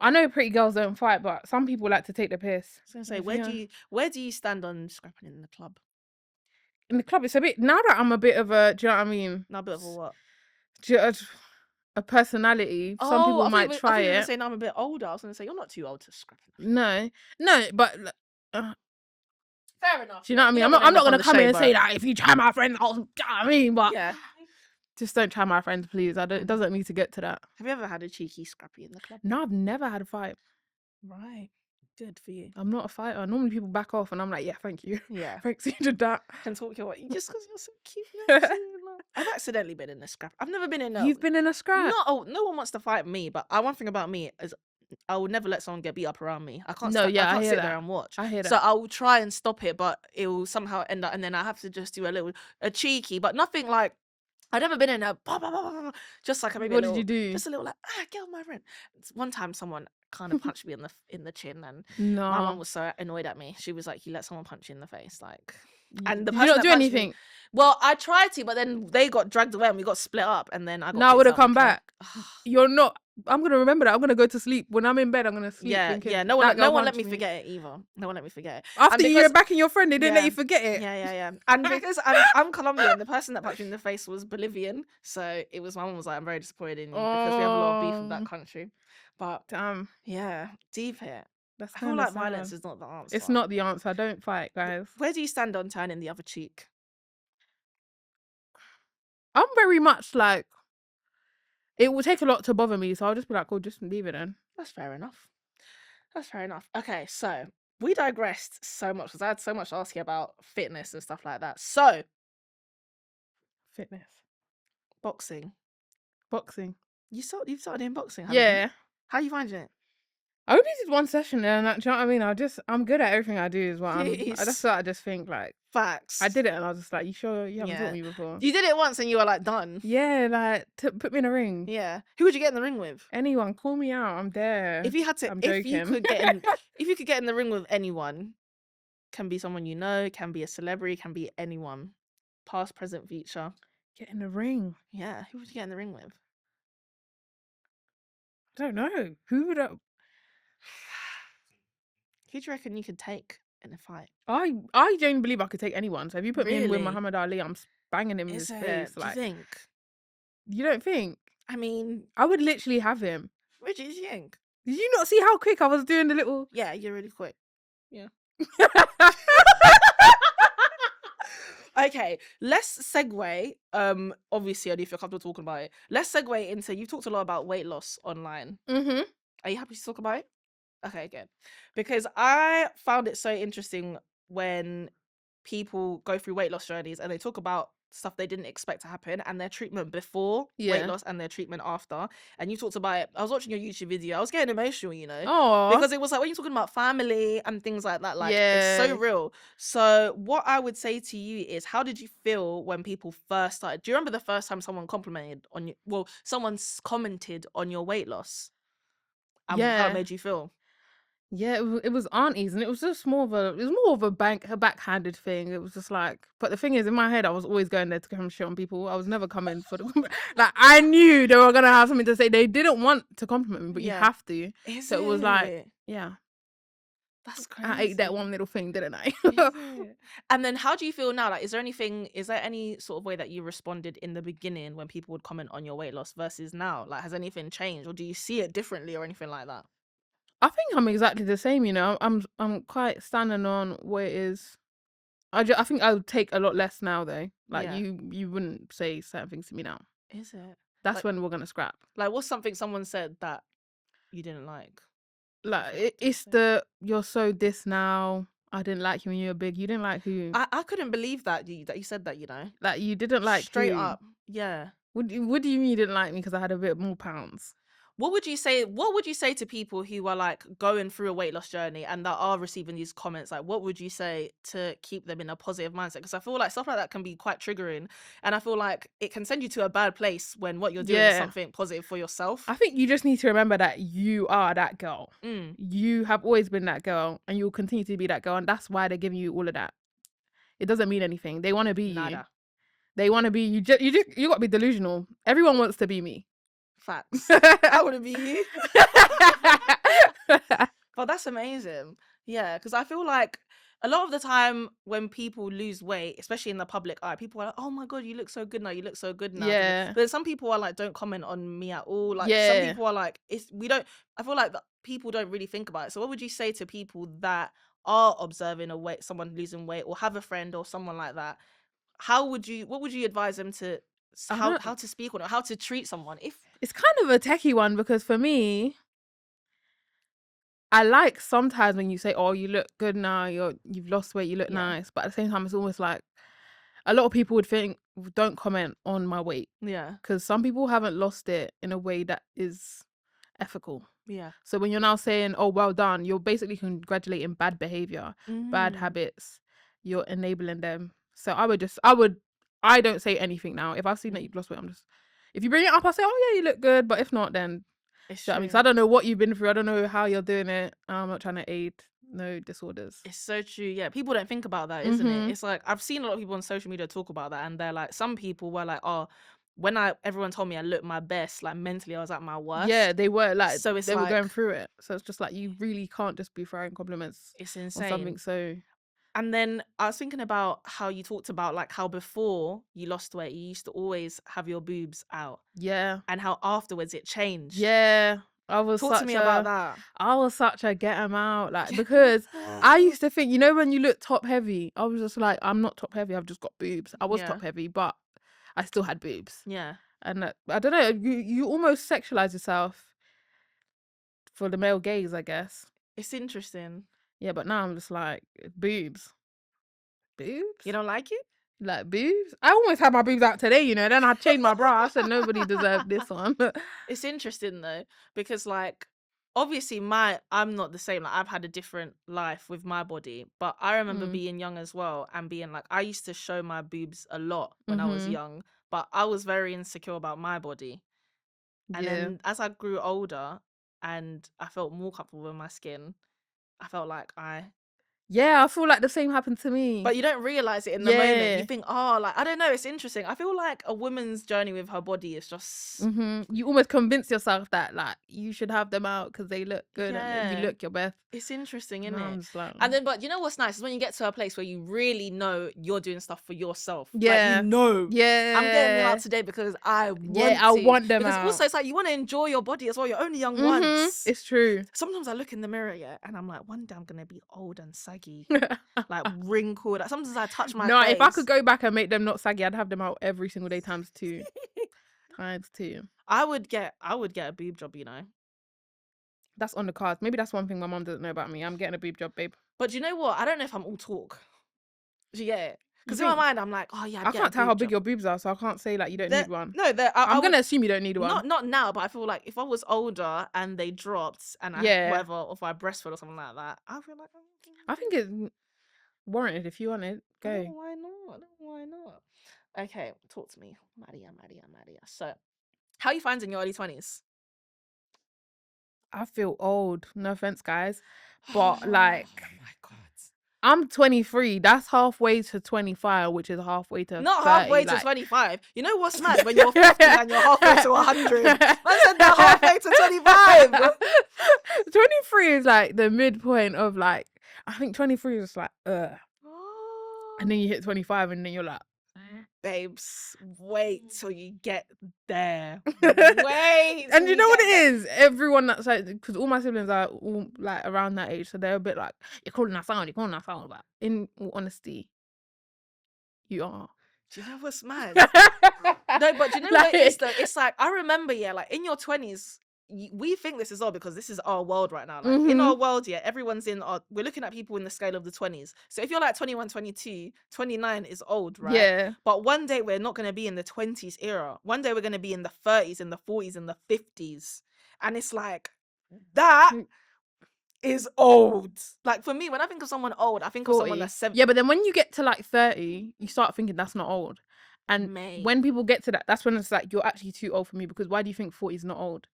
I know pretty girls don't fight, but some people like to take the piss. I was gonna say, If where do you stand on scrapping in the club? in the club, it's a bit, now that I'm a bit of a, do you know what I mean? Not a bit of a what? A personality. Some people might try I it. was saying I'm a bit older. I was gonna say you're not too old to scrap. No, but Fair enough. do you know what I mean? I'm not gonna come in and say that if you try my friends, do you know what I mean? But Yeah. just don't try my friends, please. It doesn't need to get to that. Have you ever had a cheeky scrappy in the club? No, I've never had a fight. Right. Good for you. I'm not a fighter. Normally people back off and I'm like, yeah, thank you. Yeah. Thanks, you did that. Can talk your way just because you're so cute. You're absolutely not. I've accidentally been in a scrap. I've never been in a. You've been in a scrap. No one wants to fight me, but one thing about me is I would never let someone get beat up around me. I can't No, I yeah, I can't hear sit there that. and watch. I hear So that. I will try and stop it, but it will somehow end up, and then I have to just do a cheeky, but nothing like, I've never been in a bah, bah, bah, bah, bah, just like maybe What did you do? just a little like, get on my friend. One time someone kind of punched me in the chin, and my mum No. was so annoyed at me. She was like, "You let someone punch you in the face, like." Did And the you person not that do punched me, anything? well, I tried to, but then they got dragged away and we got split up, and then I got No, I kicked would have out of come the camp. back. You're not. I'm gonna remember that. I'm gonna go to sleep. When I'm in bed, I'm gonna sleep Yeah, thinking yeah. that No girl one let punched me me. forget it either. No one let me forget it. And After you're because backing your friend, they didn't let yeah, you forget it. yeah. And because I'm Colombian, the person that punched me in the face was Bolivian. So it was, my mom was like, "I'm very disappointed in you," because we have a lot of beef with that Oh, country. But damn. yeah, deep here. That's I feel kind of like violence sad. is not the answer. It's not the answer. Don't fight, guys. Where do you stand on turning the other cheek? I'm very much like, it will take a lot to bother me, so I'll just be like, "Oh, just leave it then." That's fair enough. That's fair enough. Okay, so we digressed so much because I had so much to ask you about fitness and stuff like that. So, Fitness, boxing. boxing. You've started in boxing, haven't you? Yeah. How are you finding it? I only did one session there, and do you know what I mean? I'm good at everything I do. Is what that's Jeez. what I just think. Like, Facts. I did it, and I was just like, "You sure you haven't taught Yeah. me before?" You did it once and you were like done. Yeah, like put me in a ring. Yeah. Who would you get in the ring with? Anyone, call me out. I'm there. If you had to, I'm if you joking. could get in, if you could get in the ring with anyone, can be someone you know, can be a celebrity, can be anyone, past, present, future. Get in the ring. Yeah. Who would you get in the ring with? I don't know. Who would I? Who do you reckon you could take in a fight? I genuinely believe I could take anyone. So if you put me in with Really? Muhammad Ali, I'm banging him in Is his it? face. Do you Like, think? you don't think? I mean, I would literally have him. what do you think? Did you not see how quick I was doing the little? Yeah, you're really quick. Yeah. Okay, let's segue. Obviously, only if you're comfortable talking about it. Let's segue into, you've talked a lot about weight loss online. Mhm. Are you happy to talk about it? Okay, good. Because I found it so interesting when people go through weight loss journeys and they talk about stuff they didn't expect to happen and their treatment before weight Yeah. loss and their treatment after. And you talked about it. I was watching your YouTube video. I was getting emotional, Oh. because it was like when you're talking about family and things like that, like it's so Yeah. real. So what I would say to you is, how did you feel when people first started? Do you remember the first time someone complimented on you? Well, someone's commented on your weight loss and how it Yeah. made you feel? Yeah, it was aunties, and it was just more of a backhanded thing. It was just like, but the thing is, in my head, I was always going there to come shit on people. I was never coming for the like. I knew they were gonna have something to say. They didn't want to compliment me, but you Yeah. have to. Is So it was like, it? yeah, That's crazy. I ate that one little thing, didn't I? Is it? And then how do you feel now? Like, is there any sort of way that you responded in the beginning when people would comment on your weight loss versus now? Like, has anything changed, or do you see it differently or anything like that? I think I'm exactly the same. You know, I'm quite standing on what it is. I think I would take a lot less now, though. Like Yeah. you wouldn't say certain things to me now. Is it? That's Like- when we're gonna scrap. Like, what's something someone said that you didn't like? Like What did they it's say? the you're so this now. I didn't like you when you were big. You didn't like who? I couldn't believe that you said that. Like you didn't like Straight who? up. Yeah. What do you mean you didn't like me because I had a bit more pounds? What would you say to people who are like going through a weight loss journey and that are receiving these comments? Like, what would you say to keep them in a positive mindset? Because I feel like stuff like that can be quite triggering, and I feel like it can send you to a bad place when what you're doing is Yeah. something positive for yourself. I think you just need to remember that you are that girl. Mm. You have always been that girl, and you'll continue to be that girl, and that's why they're giving you all of that. It doesn't mean anything. They want to be you. Nada. They want to be you. You got to be delusional. Everyone wants to be me. Facts. I want to be you. But that's amazing. Yeah, because I feel like a lot of the time when people lose weight, especially in the public eye, people are like, "Oh my god, you look so good now. You look so good now." Yeah. But then some people are like, "Don't comment on me at all." Like some Yeah. people are like, we don't. I feel like that people don't really think about it. So what would you say to people that are observing someone losing weight, or have a friend or someone like that? What would you advise them to how to speak on it, how to treat someone? It's kind of a techie one, because for me, I like sometimes when you say, "Oh, you look good now. You've lost weight. You look Yeah. nice," but at the same time, it's almost like a lot of people would think, "Don't comment on my weight," Yeah. because some people haven't lost it in a way that is ethical. Yeah. So when you're now saying, oh, well done, you're basically congratulating bad behavior, bad Mm. habits. You're enabling them. So I don't say anything now. If I've seen that you've lost weight, if you bring it up, I'll say, oh yeah, you look good. But if not, then, It's do you know what I mean? true. So I don't know what you've been through. I don't know how you're doing it. I'm not trying to aid no disorders. It's so true. Yeah, people don't think about that, isn't it? Mhm. It's like I've seen a lot of people on social media talk about that, and they're like, some people were like, oh, when everyone told me I looked my best, like mentally I was at my worst. Yeah, they were like, So it's they were going like, through it. So it's just like, you really can't just be throwing compliments it's on insane. something so. And then I was thinking about how you talked about like how before you lost weight, you used to always have your boobs out, Yeah. and how afterwards it changed. Yeah. I was Talk to me about that. such a get 'em out, like, because I used to think, you know, when you look top heavy, I was just like, I'm not top heavy, I've just got boobs. I was Yeah. top heavy, but I still had boobs. Yeah. And I don't know, you almost sexualize yourself for the male gaze, I guess. It's interesting. Yeah, but now I'm just like, boobs. Boobs? You don't like it? Like, boobs? I almost had my boobs out today, you know, then I changed my bra. I said nobody deserved this one. It's interesting though, because like obviously I'm not the same. Like I've had a different life with my body, but I remember being young as well and being like, I used to show my boobs a lot when I was young, but I was very insecure about my body. And Yeah. then as I grew older and I felt more comfortable with my skin, I felt like Yeah, I feel like the same happened to me. but you don't realize it in the moment. Yeah. You think, oh, like, I don't know, it's interesting. I feel like a woman's journey with her body is just, You almost convince yourself that, like, you should have them out because they look good and yeah, you look your best. it's interesting, isn't And it? I'm just like, And then, but you know what's nice is when you get to a place where you really know you're doing stuff for yourself. yeah, Like, you know, yeah, I'm getting them out today because I want yeah, I to. want them Because out. also, it's like you want to enjoy your body as well. You're only young once. It's true. Sometimes I look in the mirror, yeah, and I'm like, one day I'm gonna be old and saggy, like wrinkled. Like, sometimes I touch my No, face. if I could go back and make them not saggy, I'd have them out every single day times 2. times 2. I would get a boob job, you know. That's on the cards. Maybe that's one thing my mom doesn't know about me. I'm getting a boob job, babe. But you know what? I don't know if I'm all talk. Do you get it? Because in think? my mind, I'm like, oh yeah, I can't tell how big your boobs are, so I can't say like you don't need one. No, I'm gonna assume you don't need one. Not now, but I feel like if I was older and they dropped and I Yeah. whatever, or if I breastfed or something like that, I feel like I think it's warranted if you want it. Go. oh, why not? Why not? Okay, talk to me, Maria. So, how are you finding your early 20s? I feel old. No offense, guys, but like, oh my god, I'm 23. That's halfway to 25, which is halfway to not 30, halfway like... to 25. You know what's mad when you're 50 and you're halfway to 100. I said they're halfway to 25. 23 is like the midpoint of like. I think 23 is like and then you hit 25 and then you're like, babes, wait till you get there. Wait. And you know what it is? Everyone that's like, because all my siblings are all like around that age, so they're a bit like, you're calling us out, but in all honesty, you are. Do you know what's mad? No, but do you know what it is though? It's like, I remember, yeah, like in your 20s, we think this is all because this is our world right now. Like in our world, yeah, everyone's we're looking at people in the scale of the 20s. So if you're like 21, 22, 29 is old, right? Yeah. But one day we're not going to be in the 20s era. One day we're going to be in the 30s, in the 40s, in the 50s. And it's like, that is old. Like for me, when I think of someone old, I think of someone that's 70. Yeah, but then when you get to like 30, you start thinking that's not old. And when people get to that, that's when it's like, you're actually too old for me, because why do you think 40 is not old?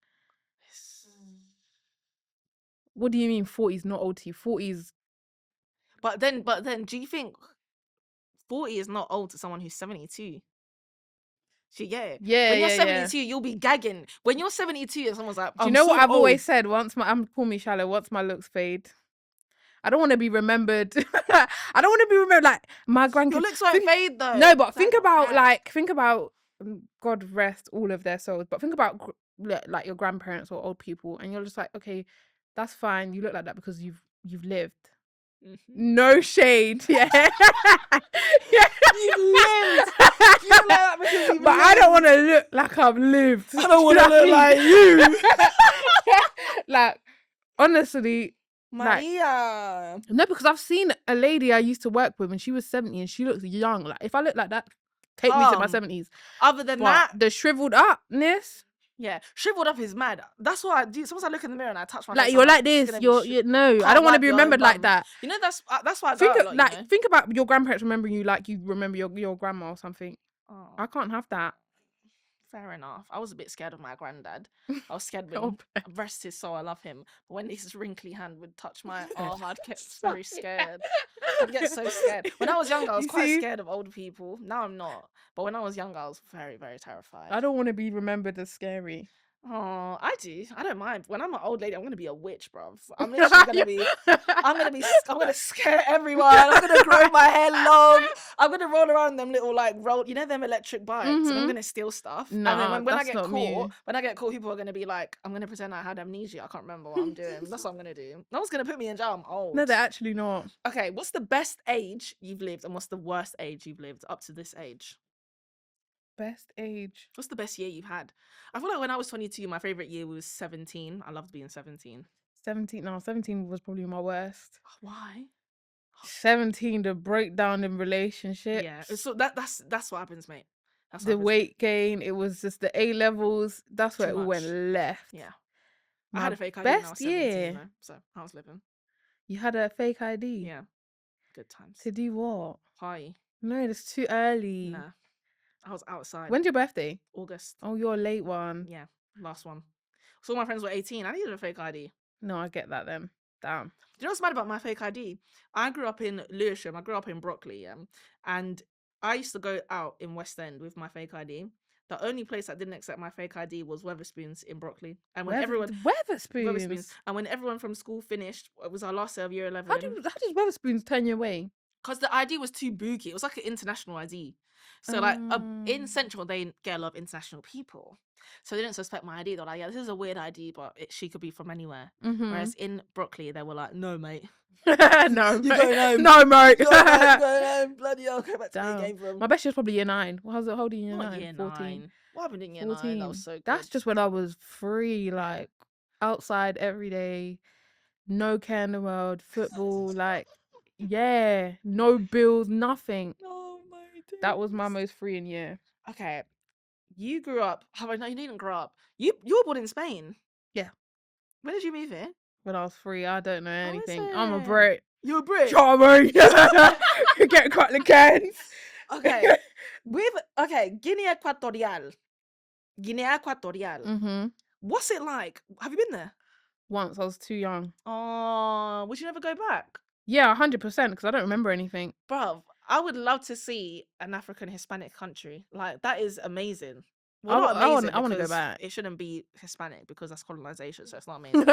What do you mean 40 is not old to you? 40 is... But then, do you think 40 is not old to someone who's 72? So yeah. When you're 72, you'll be gagging. When you're 72 and someone's like, do you know what I've always said? Call me shallow, once my looks fade, I don't want to be remembered. I don't want to be remembered like my grandkids. Your looks won't fade though. No, but think about God rest all of their souls, but think about like your grandparents or old people, and you're just like, okay, that's fine. You look like that because you've lived. No shade, yeah. Yeah. You've lived. You look like that because you've lived. I don't want to look like I've lived. I don't want to look like you. Like, honestly, Maria. No, because I've seen a lady I used to work with and she was 70 and she looks young. Like, if I look like that, take me to my 70s. Other than that, the shriveled upness, Yeah, shriveled up is mad. That's what I do. Sometimes I look in the mirror and I touch my Like face. you're I'm like, like this is this. gonna be. You're no. I Can't don't want to wipe be your own remembered like bum. that. You know that's why I go out a lot. You know. Think about your grandparents remembering you like you remember your grandma or something. Oh, I can't have that. fair enough. I was a bit scared of my granddad. I was scared Oh, when bless. rest his soul, I love him. But when his wrinkly hand would touch my arm, I'd get very scared. I'd get so scared. When I was younger, I was You quite see? scared of old people. Now I'm not. But when I was younger, I was very, very terrified. I don't want to be remembered as scary. Oh, I do. I don't mind. When I'm an old lady, I'm gonna be a witch, bruv. I'm literally gonna be. I'm gonna scare everyone. I'm gonna grow my hair long. I'm gonna roll around them little like roll. You know them electric bikes, and I'm Mhm. gonna steal stuff. And Nah, then when I that's get not caught, me. people are gonna be like, I'm gonna pretend I had amnesia. I can't remember what I'm doing. That's what I'm gonna do. No one's gonna put me in jail. I'm old. No, they're actually not. Okay, what's the best age you've lived, and what's the worst age you've lived up to this age? Best age. What's the best year you've had? I feel like when I was 22, my favorite year was 17. I loved being 17. 17. No, 17 was probably my worst. Why? 17, the breakdown in relationships. Yeah, so that's what happens, mate. That's what The happens. weight gain. It was just the A levels. That's where Too it all went much. left. Yeah, I My had a fake ID when I was best 17, year. though, so I was living. You had a fake ID. Yeah, good times. To do what? Party. No, it's too early. Nah, I was outside. When's your birthday? August. Oh, you're a late one. Yeah, last one. So all my friends were 18. I needed a fake ID. No, I get that then. Damn. Do you know what's mad about my fake ID? I grew up in Lewisham. I grew up in Brockley, and I used to go out in West End with my fake ID. The only place that didn't accept my fake ID was Weatherspoons in Brockley. And when Weatherspoons. And when everyone from school finished, it was our last day of year 11. How does Weatherspoons turn you away? Because the ID was too booky. It was like an international ID. So like in Central, they get a lot of international people. So they didn't suspect my ID. They're like, yeah, this is a weird ID, but she could be from anywhere. Whereas in Brockley, they were like, no, mate. No, You're going home. no, mate. You're going home. Bloody hell, go back to where you came from. My best year was probably year 9. How old are you in year Not 9? year 14. 9. What happened in year 14. 9? That was so good. That's just when I was free, like outside every day, no care in the world, football, like yeah, no bills, nothing. Oh my days. That was my most freeing year. Okay, you grew up. Oh no, you didn't grow up. You were born in Spain. Yeah. When did you move here? When I was free, I don't know Oh, is anything. I'm a it? Brit. You're a Brit. Charming. Get cut the cans. Okay. Guinea Equatorial. What's it like? Have you been there? Once I was too young. Oh, would you never go back? Yeah, 100%, because I don't remember anything. Bruv, I would love to see an African Hispanic country. Like, that is amazing. I Well, not amazing. wanna go because back. It shouldn't be Hispanic because that's colonization, so it's not amazing.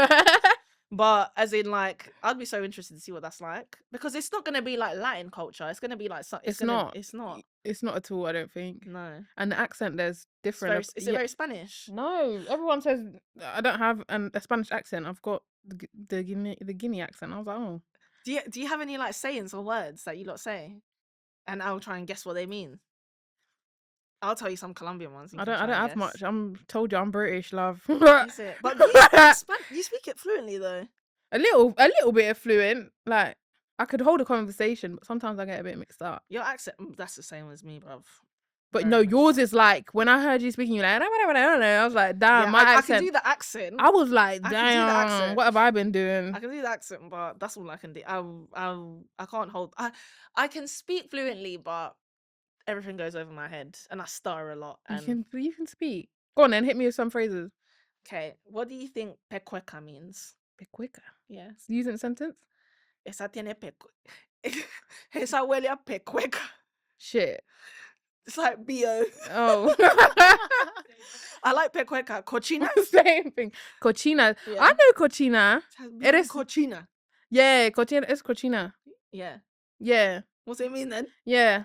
But as in, like, I'd be so interested to see what that's like because it's not gonna be like Latin culture. It's gonna be like It's not. It's not. It's not at all, I don't think. No. And the accent there's different. Is it very Spanish? No, everyone says I don't have a Spanish accent. I've got the Guinea accent. I was like, oh. Do you have any like sayings or words that you lot say, and I'll try and guess what they mean? I'll tell you some Colombian ones. I don't have much. I'm told you I'm British, love. Is it? But you speak it fluently though. A little bit of fluent. Like I could hold a conversation, but sometimes I get a bit mixed up. Your accent, that's the same as me, bruv. But Very no, much yours so. is like when I heard you speaking, you're like, I was like, damn, Yeah, my I accent. can do the accent. I was like, I can do the damn, accent. what have I been doing? I can do the accent, but that's all I can do. I can't hold. I can speak fluently, but everything goes over my head, and I stutter a lot. And You can speak. Go on then, hit me with some phrases. okay, what do you think pecueca means? Pecueca. Yes. Use it in a sentence. Esa tiene Esa huele a pecueca. Shit. It's like B.O. Oh. I like pecueca. Cochina? Same thing. Cochina. Yeah. I know cochina. It is cochina. Yeah, cochina is cochina. Yeah. Yeah. What's it mean then? Yeah.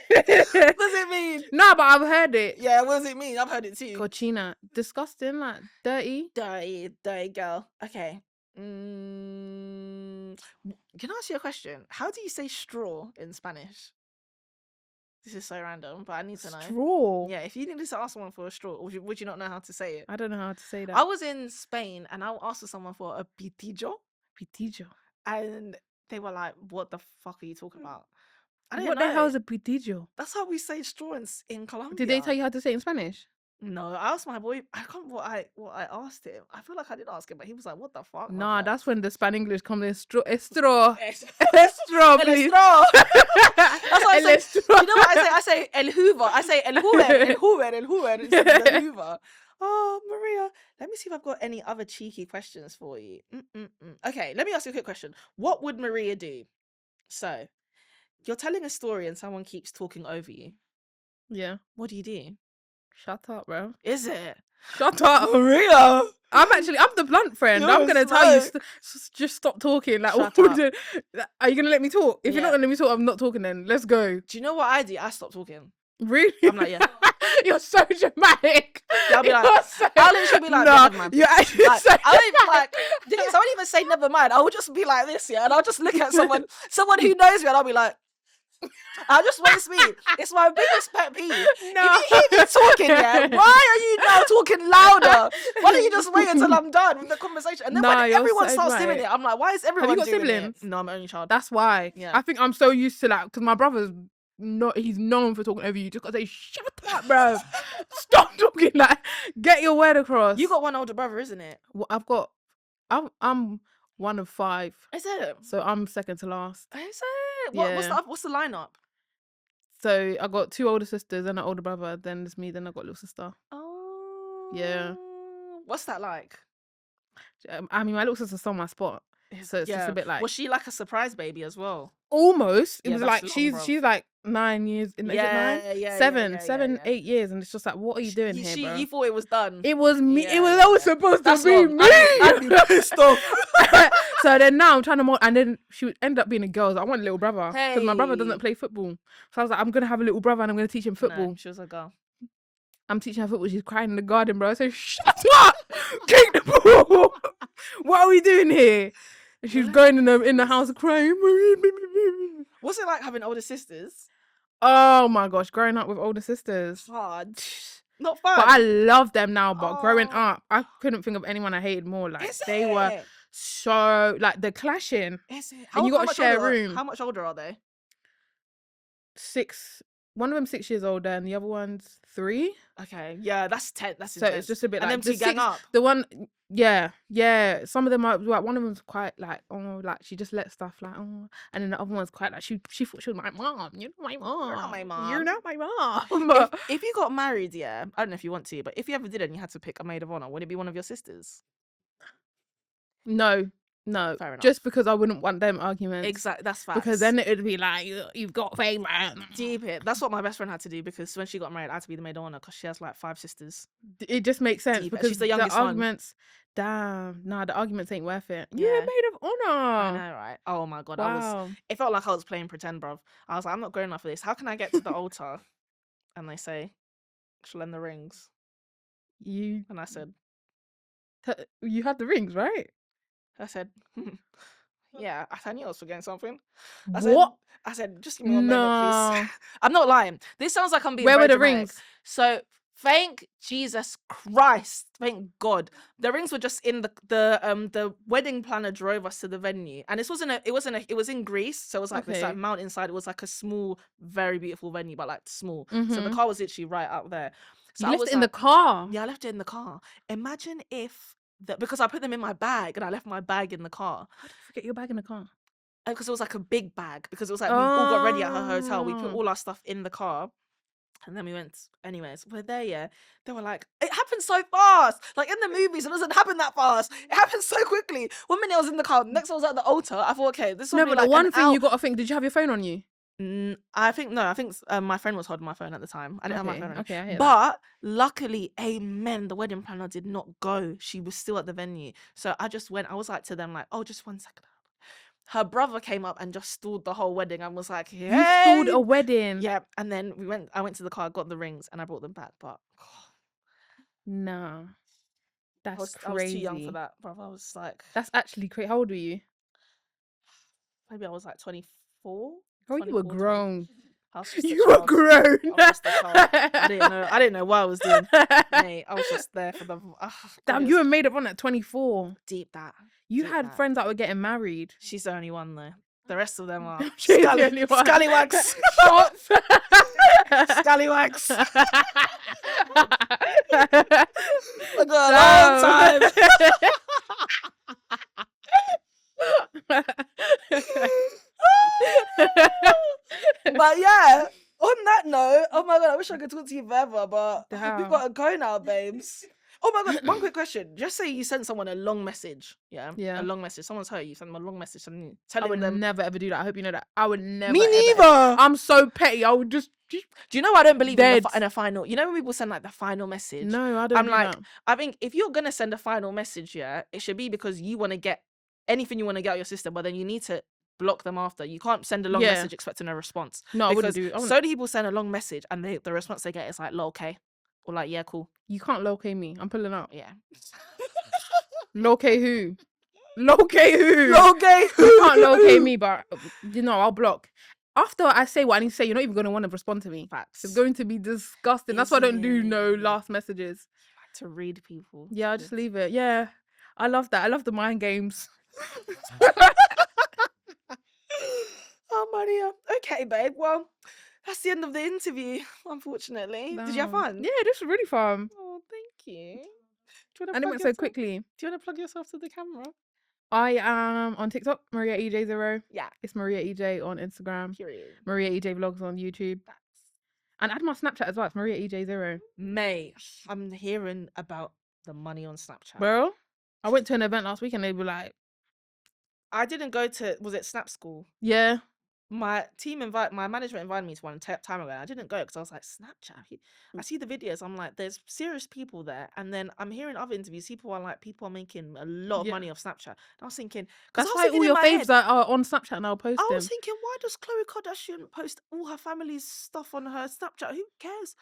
What does it mean? No, but I've heard it. Yeah, what does it mean? I've heard it too. Cochina. Disgusting, like dirty. Dirty girl. Okay. Can I ask you a question? How do you say straw in Spanish? This is so random, but I need to know. Straw. Yeah, if you needed to ask someone for a straw, would you not know how to say it? I don't know how to say that. I was in Spain and I asked someone for a pitillo, Pitillo. and they were like, "What the fuck are you talking about?" I didn't What know. the hell is a pitillo? That's how we say straw in Colombia. Did they tell you how to say it in Spanish? No, I asked my boy. I can't remember what I asked him. I feel like I did ask him, but he was like, "What the fuck?" And I was Nah, like, that's when the Span English comes in. Straw, straw, "Es- straw, el please. straw." That's what I El say. straw. You know what I say? I say el Hoover. I say el Hoover, el Hoover, el Hoover instead of the Hoover. Oh, Maria, let me see if I've got any other cheeky questions for you. Okay, let me ask you a quick question. What would Maria do? So, you're telling a story and someone keeps talking over you. Yeah. What do you do? Shut up, bro. Is it? Shut up. Maria! I'm the blunt friend. You're I'm gonna tell you, slow. just stop talking. Like, Shut what up. would you- are you gonna let me talk? If you're Yeah. not gonna let me talk, I'm not talking. Then let's go. Do you know what I do? I stop talking. Really? I'm like, yeah. You're so dramatic. Yeah, I'll be like, You're so- I'll literally be like, Nah, never mind. you're actually Like, so I don't even like. The thing is, I won't even say never mind. I will just be like this, yeah, and I'll just look at someone who knows me, and I'll be like, I'll just waste me. It's my biggest pet peeve. No. If you hear me talking, yeah, why are you now talking louder? Why don't you just wait until I'm done with the conversation? And then Nah, when you're everyone so starts doing dramatic. it, I'm like, why is everyone got doing siblings? it? No, I'm an only child. That's why. Yeah. I think I'm so used to that because my brother's not. He's known for talking over you. Just gotta say, shut up, bro. Stop talking. Like, get your word across. You got one older brother, isn't it? Well, I'm one of 5, Is it? so I'm second to last. Is it? What's the lineup? So I got 2 older sisters and an older brother. Then there's me. Then I got a little sister. Oh. Yeah. What's that like? I mean, my little sister's on my spot, so it's just a bit like Was she like a surprise baby as well? almost. It Yeah, was that's like long, she's bruv. like 9 years. Is it 9? Yeah, 7, yeah, 7, yeah. 8 years, and it's just like, what are you doing here, bro? You thought it was done. It was me. Yeah, it was yeah, always yeah. supposed That's to be long. me. I'd be pissed off. So then now I'm trying to and then she would end up being a girl. So I want a little brother because my brother doesn't Hey. play football. So I was like, I'm gonna have a little brother and I'm gonna teach him football. No, she was a girl. I'm teaching her football. She's crying in the garden, bro. I said, shut up, kick the ball. What are we doing here? And she was going in the house crying. What's it like having older sisters? Oh my gosh, growing up with older sisters. Hard. Not fun. But I love them now. But growing Oh. up, I couldn't think of anyone I hated more. Like Is they were it? so like the clashing. Is it? And you gotta much share a older- room. How much older are they? 6. One of them 6 years older, and the other one's 3. Okay, yeah, that's 10. That's So intense. it's just a bit and like them two gang up. the one, yeah. Some of them are like one of them's quite like like she just let stuff like and then the other one's quite like she thought she was my mom. You're not my mom. You're not my mom. You're not my mom. But If you got married, yeah, I don't know if you want to, but if you ever did and you had to pick a maid of honor, would it be one of your sisters? no, Fair enough. just because I wouldn't want them arguments. Exactly, that's facts. Because then it would be like you've got favourite. Deep it. That's what my best friend had to do because when she got married, I had to be the maid of honor because she has like 5 sisters. It just makes sense Deep it. because She's the youngest one. arguments. Damn, nah, the arguments ain't worth it. Yeah. You're a maid of I honor. know, right? Oh my god, Wow. it felt like I was playing pretend, bruv. I was like, I'm not grown enough for this. How can I get to the altar? And they say, Shelen the rings. You And I said, you had the rings, right? yeah, I knew I was forgetting something. What? I said, just give me 1 moment, No. please. I'm not lying. This sounds like I'm being Where very were the dramatic. rings? So thank Jesus Christ. Thank God. The rings were just in the wedding planner drove us to the venue. And this it was in Greece. So it was like this like Okay. mountainside. It was like a small, very beautiful venue, but like small. So the Mhm. car was literally right up there. So You I left was it in the like, car. yeah, I left it in the car. Imagine if because I put them in my bag and I left my bag in the car. How did you forget your bag in the car? Because it was like a big bag. Because it was like we all got ready at her hotel. We put Oh. all our stuff in the car. And then we went, anyways, we're there, yeah. They were like, it happened so fast. Like in the movies, it doesn't happen that fast. It happened so quickly. 1 minute I was in the car, next I was at the altar. I thought, okay, this will No, be but like the one an thing hour. you got to think, did you have your phone on you? I think my friend was holding my phone at the time. I didn't have my phone on. Okay, I hear that. But luckily, amen, the wedding planner did not go. She was still at the venue. So I just went, I was like to them like, oh, just 1 second. Her brother came up and just stalled the whole wedding and was like, hey. You stalled a wedding. Yeah, and then I went to the car, got the rings, and I brought them back. But No. I That's was crazy. too young for that, bro. I was like, That's actually crazy. How old were you? maybe I was like 24. Oh, you were 24, 20. grown. I was just a You were child. grown. I was just a child. I didn't know what I was doing. Mate, I was just there for the. Damn, you were made up on at 24. deep that. You Deep had that. friends that were getting married. She's the only one though. The rest of them are She's the only one. scallywags. Shots. Scallywags. I got a long time. But yeah, on that note, oh my god, I wish I could talk to you forever, but we've Damn. got to go now, babes. Oh my god, one quick question. Just say you sent someone a long message, yeah? Yeah. A long message. Someone's hurt you, send them a long message I telling would them. never ever do that. I hope you know that. I would never. Me ever, neither. ever. I'm so petty. I would just Do you know I don't believe dead. in a final? You know when people send like the final message? No, I don't. I'm do like, that. I think if you're gonna send a final message, yeah, it should be because you want to get anything you want to get out your system, but then you need to block them after. You can't send a long Yeah. message expecting a response. No, I wouldn't because do. so many people send a long message and the response they get is like, okay, or like, yeah, cool. You can't locate me. I'm pulling up. Yeah. Locate who? Locate who? Locate who? You can't locate me, but you know, I'll block. After I say what I need to say, you're not even going to want to respond to me. Facts. It's going to be disgusting. That's why I don't do no Isn't it? last messages. To read people. Yeah, I'll just leave it. Yeah. I love that. I love the mind games. Oh, Maria. Okay, babe. Well, that's the end of the interview, unfortunately. Did you have Damn. fun? Yeah, this was really fun. Oh, thank you. Do you And it went so quickly. Do you want to plug yourself to the camera? I am on TikTok, Maria EJ0. Yeah. It's Maria EJ on Instagram. Period. Maria EJ Vlogs on YouTube. And add my Snapchat as well. It's Maria EJ0. Mate, I'm hearing about the money on Snapchat. Bro, I went to an event last week and they were like, I didn't go to, was it Snap School? yeah. My management invited me to one time ago. I didn't go because I was like, Snapchat. I see the videos. I'm like, there's serious people there. And then I'm hearing other interviews. People are making a lot of Yeah. money off Snapchat. And I was thinking, That's why all your faves are on Snapchat now post I them. was thinking, why does Khloe Kardashian post all her family's stuff on her Snapchat? Who cares?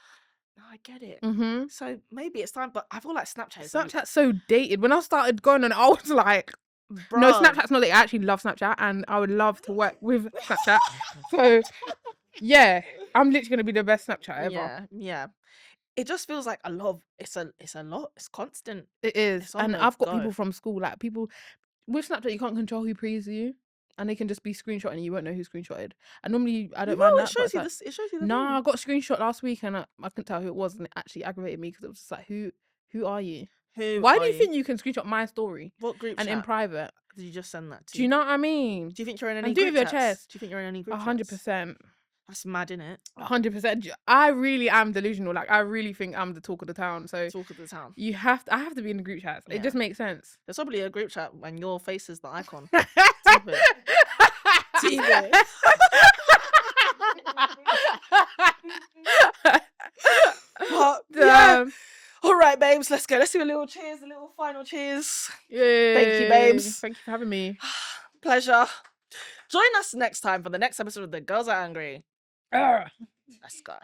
No, I get it. Mm-hmm. So maybe it's time, but I feel like Snapchat is Snapchat's so dated. When I started going on, I was like, no, Snapchat's not dated. I actually love Snapchat and I would love to work with Snapchat. So, yeah, I'm literally going to be the best Snapchat ever. Yeah, yeah. It just feels like a lot of, it's a lot. It's constant. It is. It's on And the I've got go. people from school, like people with Snapchat, you can't control who prees you. And they can just be screenshotting and you won't know who screenshotted. And normally I don't mind that. It shows you like, this. It shows you the no, name. I got a screenshot last week and I couldn't tell who it was, and it actually aggravated me because it was just like, who are you? Why do you think you can screenshot my story What group and chat in private? did you just send that to? Do you know what I mean? Do you think you're in any And do it group with your chats? chest. Do you think you're in any group chats? 100%. That's mad, innit? 100%. I really am delusional. Like, I really think I'm the talk of the town. So Talk of the town. I have to be in the group chats. Yeah. It just makes sense. There's probably a group chat when your face is the icon. Type it. TV. But, yeah. All right, babes, let's go. Let's do a little cheers, a little final cheers. Yay. Thank you, babes. Thank you for having me. Pleasure. Join us next time for the next episode of The Girls Are Angry. Let's go.